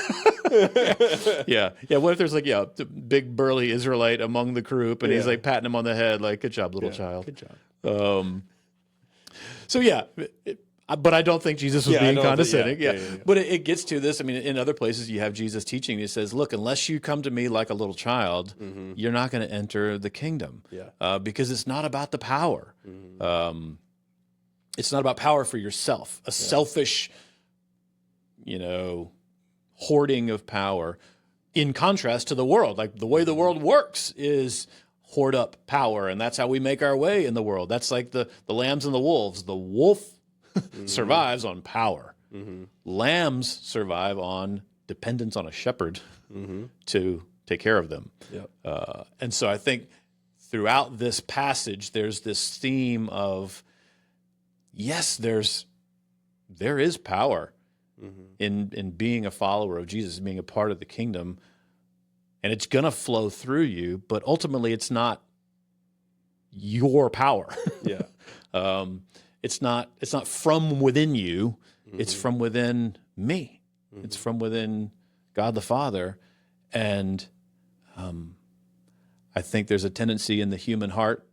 Yeah. What if there's like, the big burly Israelite among the group and he's like patting him on the head, like, good job, little child. Good job. But I don't think Jesus was being condescending. But it gets to this. I mean, in other places you have Jesus teaching. He says, look, unless you come to me like a little child, you're not going to enter the kingdom. Because it's not about the power. It's not about power for yourself, a selfish, hoarding of power, in contrast to the world. Like the way the world works is hoard up power, and that's how we make our way in the world. That's like the lambs and the wolves. The wolf survives on power. Lambs survive on dependence on a shepherd to take care of them. And so I think throughout this passage, there's this theme of, yes, there is power in being a follower of Jesus, being a part of the kingdom, and it's going to flow through you, but ultimately it's not your power. It's not from within you. It's from within me. It's from within God the Father. And I think there's a tendency in the human heart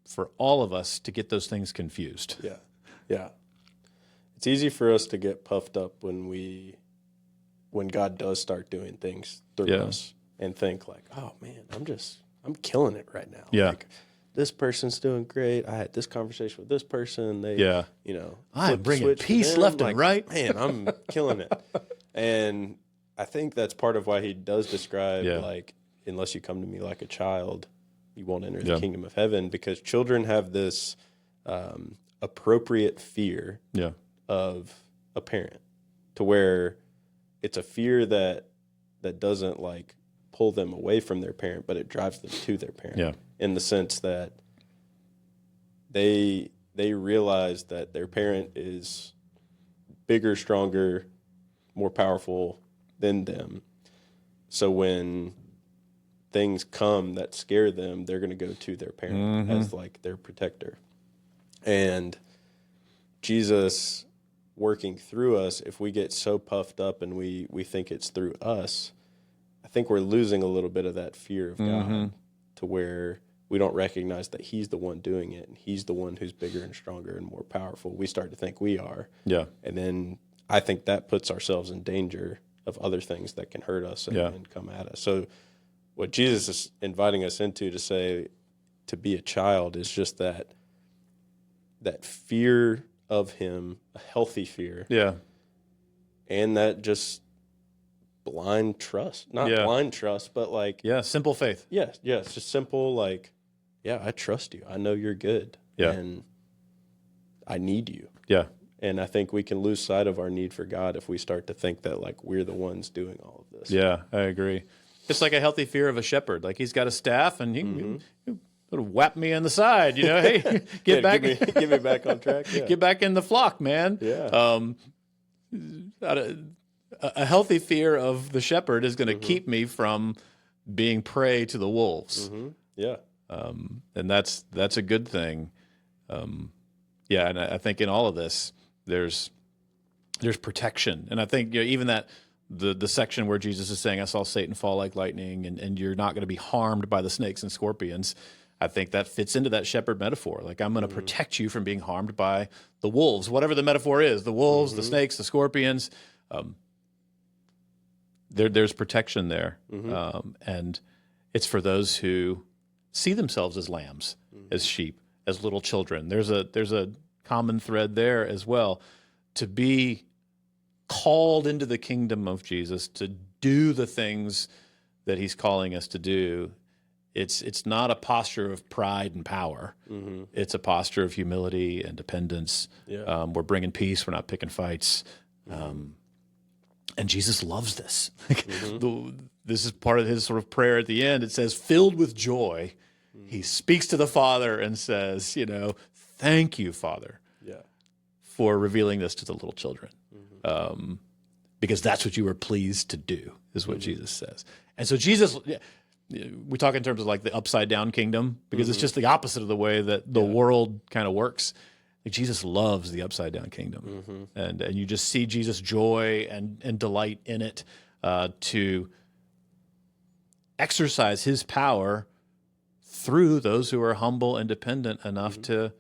for all of us to get those things confused. Yeah. It's easy for us to get puffed up when God does start doing things through us and think like, oh man, I'm killing it right now. Like, this person's doing great. I had this conversation with this person. They, I'm bringing peace left and right. Man, I'm killing it. And I think that's part of why he does describe like, unless you come to me like a child, you won't enter the kingdom of heaven, because children have this appropriate fear of a parent, to where it's a fear that doesn't like pull them away from their parent, but it drives them to their parent in the sense that they realize that their parent is bigger, stronger, more powerful than them. So when things come that scare them, they're going to go to their parent as like their protector. And Jesus working through us, if we get so puffed up and we think it's through us, I think we're losing a little bit of that fear of God, to where we don't recognize that he's the one doing it, and he's the one who's bigger and stronger and more powerful. We start to think we are. And then I think that puts ourselves in danger of other things that can hurt us and come at us. So what Jesus is inviting us into, to say, to be a child, is just that fear of him, a healthy fear. And that just blind trust. Not blind trust, but like... simple faith. It's just simple, like, I trust you. I know you're good. And I need you. And I think we can lose sight of our need for God if we start to think that, like, we're the ones doing all of this. I agree. It's like a healthy fear of a shepherd. Like, he's got a staff, and he sort of whap me on the side, hey, get back. Get me back on track. Get back in the flock, man. A healthy fear of the shepherd is going to keep me from being prey to the wolves. And that's a good thing. And I think in all of this, there's protection. And I think even that the section where Jesus is saying, I saw Satan fall like lightning, and you're not going to be harmed by the snakes and scorpions, I think that fits into that shepherd metaphor. Like, I'm going to protect you from being harmed by the wolves, whatever the metaphor is, the wolves, the snakes, the scorpions. There's protection there. And it's for those who see themselves as lambs, as sheep, as little children. There's a common thread there as well. To be called into the kingdom of Jesus, to do the things that he's calling us to do, it's not a posture of pride and power. It's a posture of humility and dependence. We're bringing peace. We're not picking fights. And Jesus loves this. This is part of his sort of prayer at the end. It says, filled with joy, he speaks to the Father and says, thank you, Father, for revealing this to the little children. Because that's what you were pleased to do, is what Jesus says. And so Jesus, we talk in terms of like the upside down kingdom, because it's just the opposite of the way that the world kind of works. Like Jesus loves the upside down kingdom, and you just see Jesus' joy and delight in it, to exercise his power through those who are humble and dependent enough to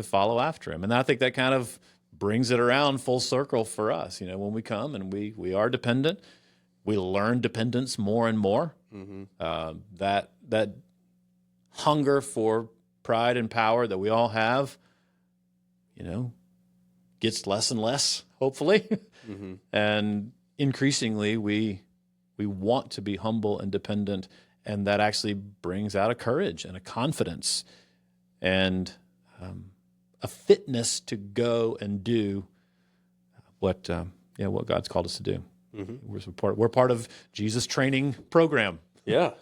follow after him. And I think that kind of brings it around full circle for us. When we come and we are dependent, we learn dependence more and more. That hunger for pride and power that we all have, gets less and less, hopefully. And increasingly, we want to be humble and dependent, and that actually brings out a courage and a confidence and a fitness to go and do what God's called us to do. We're part of Jesus' training program. Yeah.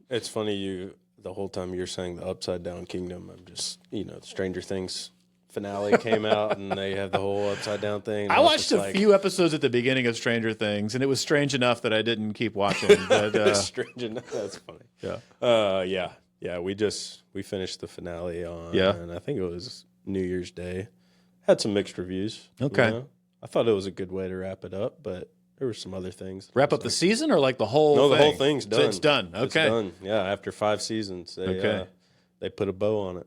It's funny, the whole time you're saying the upside down kingdom, I'm just, Stranger Things finale came out and they have the whole upside down thing. I watched a few episodes at the beginning of Stranger Things, and it was strange enough that I didn't keep watching. But strange enough, that's funny. Yeah. We finished the finale on, Yeah. and I think it was New Year's Day. Had some mixed reviews. Okay. I thought it was a good way to wrap it up, but there were some other things. Wrap up the season, or like the whole No, thing? the whole thing's done. So it's done. Okay. It's done. Yeah, after 5 seasons, they put a bow on it.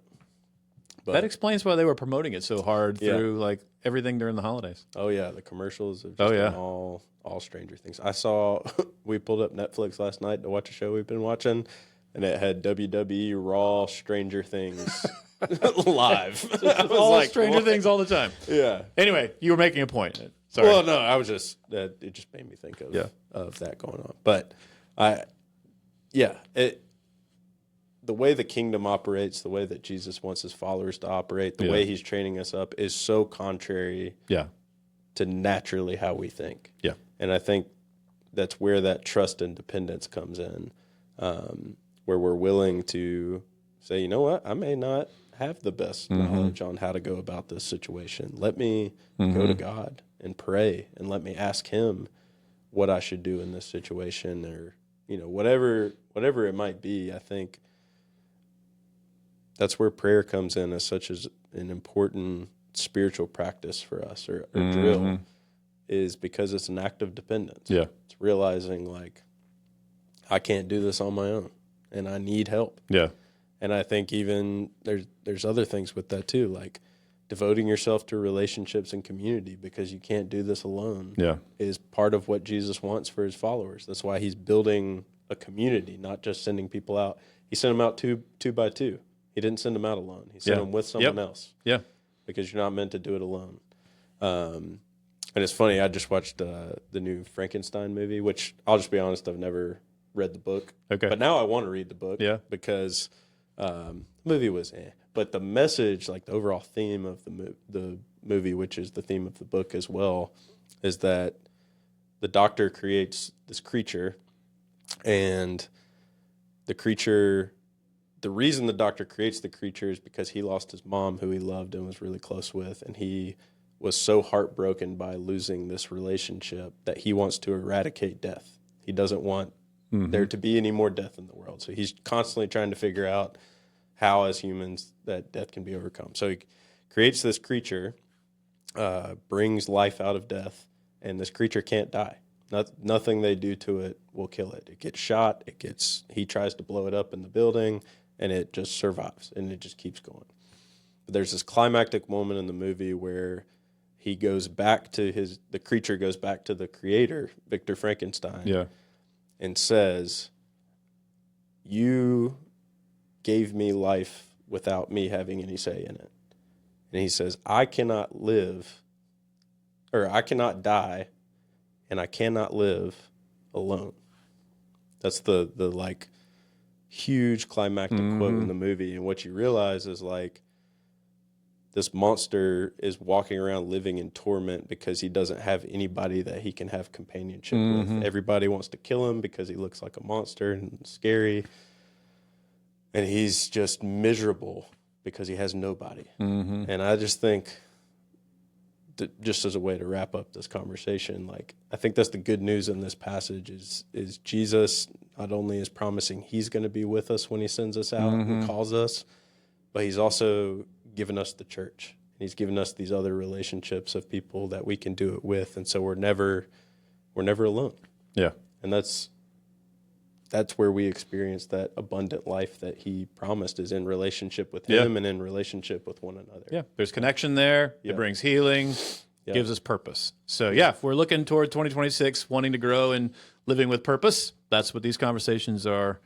But that explains why they were promoting it so hard through like everything during the holidays. Oh yeah, the commercials have just been all Stranger Things. I saw we pulled up Netflix last night to watch a show we've been watching, and it had WWE Raw Stranger Things live. All Stranger Things all the time. Yeah. Anyway, you were making a point. Sorry. Well, no, I was just it just made me think of that going on. But the way the kingdom operates, the way that Jesus wants his followers to operate, the way he's training us up is so contrary to naturally how we think. Yeah. And I think that's where that trust and dependence comes in, where we're willing to say, you know what, I may not have the best knowledge on how to go about this situation. Let me go to God and pray, and let me ask him what I should do in this situation, or, whatever it might be. I think that's where prayer comes in as such as an important spiritual practice for us, or drill, is because it's an act of dependence. Yeah. It's realizing, like, I can't do this on my own, and I need help. Yeah. And I think even there's other things with that too, like devoting yourself to relationships and community, because you can't do this alone. Yeah. Is part of what Jesus wants for his followers. That's why he's building a community, not just sending people out. He sent them out two by two. He didn't send them out alone. He sent them with someone else. Yeah. Because you're not meant to do it alone. And it's funny, I just watched the new Frankenstein movie, which I'll just be honest, I've never read the book. Okay. But now I want to read the book. Yeah. Because the movie was but the message, like the overall theme of the movie, which is the theme of the book as well, is that the doctor creates this creature, and the reason the doctor creates the creature is because he lost his mom, who he loved and was really close with, and he was so heartbroken by losing this relationship that he wants to eradicate death. He doesn't want there to be any more death in the world. So he's constantly trying to figure out how, as humans, that death can be overcome. So he creates this creature, brings life out of death, and this creature can't die. Nothing they do to it will kill it. It gets shot. He tries to blow it up in the building, and it just survives, and it just keeps going. But there's this climactic moment in the movie where he goes back to the creature goes back to the creator, Victor Frankenstein, and says, "You gave me life without me having any say in it." And he says, I cannot die, and I cannot live alone. That's the like huge climactic quote in the movie. And what you realize is, like, this monster is walking around living in torment because he doesn't have anybody that he can have companionship with. Everybody wants to kill him because he looks like a monster and scary. And he's just miserable because he has nobody. And I just think, just as a way to wrap up this conversation, like, I think that's the good news in this passage is Jesus not only is promising he's going to be with us when he sends us out and calls us, but he's also given us the church. He's given us these other relationships of people that we can do it with, and so we're never alone. Yeah. And that's where we experience that abundant life that he promised, is in relationship with him and in relationship with one another. Yeah. There's connection there. Yeah. It brings healing, gives us purpose. So if we're looking toward 2026, wanting to grow and living with purpose, that's what these conversations are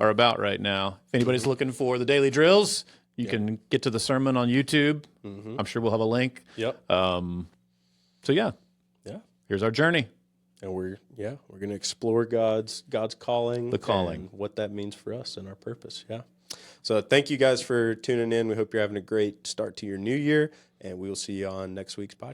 about right now. If anybody's looking for the daily drills, you can get to the sermon on YouTube. I'm sure we'll have a link. Yep. So here's our journey. And we're going to explore God's calling, the calling, and what that means for us and our purpose. Yeah. So thank you guys for tuning in. We hope you're having a great start to your new year, and we will see you on next week's podcast.